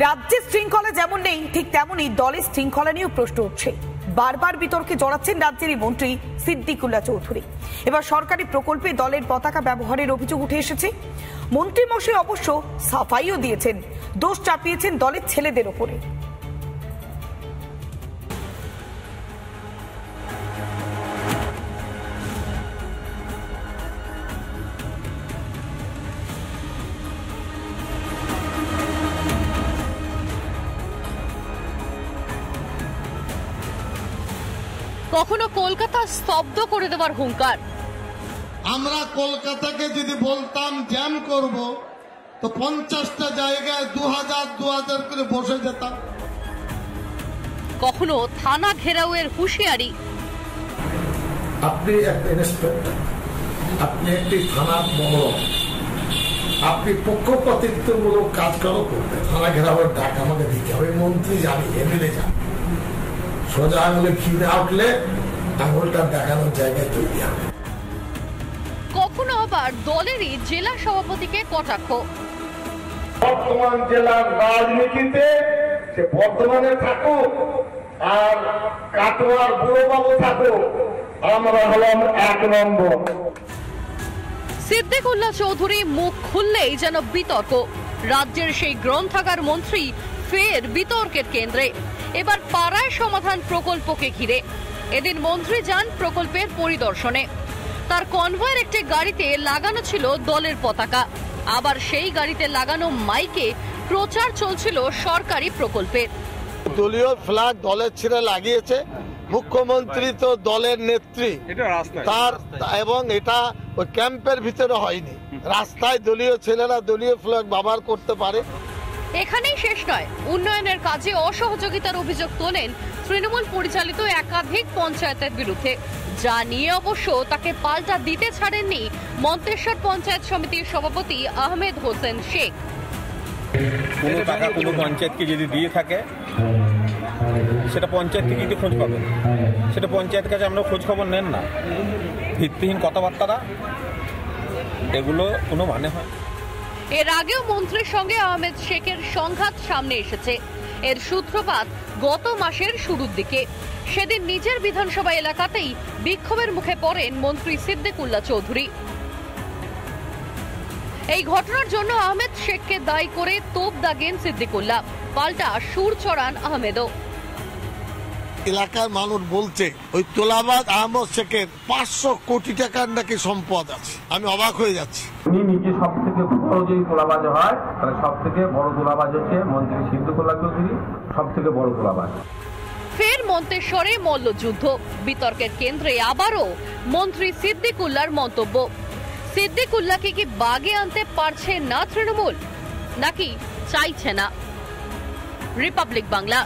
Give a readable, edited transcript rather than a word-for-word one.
রাজ্যের শৃঙ্খলা যেমন নেই, ঠিক তেমনই দলের শৃঙ্খলা নিয়েও প্রশ্ন উঠছে। বারবার বিতর্কে জড়াচ্ছেন রাজ্যের মন্ত্রী সিদ্দিকুল্লাহ চৌধুরী। এবার সরকারি প্রকল্পে দলের পতাকা ব্যবহারের অভিযোগ উঠে এসেছে। মন্ত্রী মশাই অবশ্য সাফাইও দিয়েছেন, দোষ চাপিয়েছেন দলের ছেলেদের ওপরে। কখনো কলকাতা স্তব্ধ করে দেওয়ার হুঙ্কার। আমরা কলকাতাকে যদি বলতাম জ্যাম করব, তো 50টা জায়গায় 2000 করে বসে যেতাম। কখনো থানা ঘেরাওয়ের হুঁশিয়ারি। আপনি একটা ইন্সপেক্টর, আপনি একটি থানার মহল, আপনি পক্ষপাতিত্বমূলক কাজকর্ম করবেন, থানা ঘেরাওয়ের ডাক আমাকে দিতে হবে। মন্ত্রী জানি, এমএলএ জানি, সোজা আঙুলে ঘিরে উঠলে আঙুলটা দেখানোর জায়গায় তৈরি হবে। কখনো আবার দলেরই জেলা সভাপতিকে কটাক্ষ। বর্তমান জেলার রাজনীতিতে সে বর্তমানে থাকুক আর কাটোয়ার বুড়োবাবু থাকুক, আমরা হলাম 1 নম্বর। সিদ্দিকুল্লাহ চৌধুরী মুখ খুললেই যেন বিতর্ক। রাজ্যের সেই গ্রন্থাগার মন্ত্রী ফের বিতর্কের কেন্দ্রে। এবার পাড়ায় সমাধান প্রকল্পকে ঘিরে। এদিন মন্ত্রী যান প্রকল্পের পরিদর্শনে। তার কনভয়ের একটি গাড়িতে লাগানো ছিল দলের পতাকা, আবার সেই গাড়িতে লাগানো মাইকে প্রচার চলছিল সরকারি প্রকল্পের। দলীয় ফ্ল্যাগ দলের ছেড়ে লাগিয়েছে, মুখ্যমন্ত্রী তো দলের নেত্রী, তার এবং এটা ওই ক্যাম্পের ভিতরে হয়নি, রাস্তায় দলীয় ছেলেরা দলীয় ফ্ল্যাগ ব্যবহার করতে পারে। এখানেই শেষ নয়, উন্নয়নের কাজে অসহযোগিতার অভিযোগ তোলেন তৃণমূল পরিচালিত একাধিক পঞ্চায়েতের বিরুদ্ধে, যা নিয়ে অবশ্য তাকে পাল্টা দিতে ছাড়েননি মন্তেশ্বর পঞ্চায়েত সমিতির সভাপতি আহমেদ হোসেন শেখ। কোনো টাকা কোনো পঞ্চায়েতকে যদি দিয়ে থাকে সেটা পঞ্চায়েত থেকে যদি খোঁজ পাবেন, সেটা পঞ্চায়েতের কাছে আমরা খোঁজ খবর নেন না। ভিত্তিহীন কথাবার্তারা, এগুলো কোনো মানে হয়। এর আগেও মন্ত্রীর সঙ্গে আহমেদ শেখের সংঘাত সামনে এসেছে। এর সূত্রপাত গত মাসের শুরুর দিকে। সেদিন নিজের বিধানসভা এলাকাতেই বিক্ষোভের মুখে পড়েন মন্ত্রী সিদ্দিকুল্লাহ চৌধুরী। এই ঘটনার জন্য আহমেদ শেখকে দায়ী করে তোপ দাগেন সিদ্দিকুল্লাহ, পাল্টা সুর চড়ান আহমেদও। এলাকার মানুষ বলছে ওই তোলাবাদ আহমদ শেখের 500 কোটি টাকার নাকি সম্পদ আছে। আমি অবাক হয়ে যাচ্ছি। উনি নিজে সব থেকে বড় যেই তোলাবাজ হয়, তাহলে সব থেকে বড় তোলাবাজ হচ্ছে মন্ত্রী সিদ্দিকুল্লাহ চৌধুরী, সব থেকে বড় তোলাবাজ। ফের মন্তেশ্বরে মল্লযুদ্ধ। বিতর্কের কেন্দ্রে আবারও মন্ত্রী সিদ্দিকুল্লাহর মন্তব্য। সিদ্দিকুল্লাহকে কি বাগে আনতে পারছে না তৃণমূল, নাকি চাইছে না? রিপাবলিক বাংলা।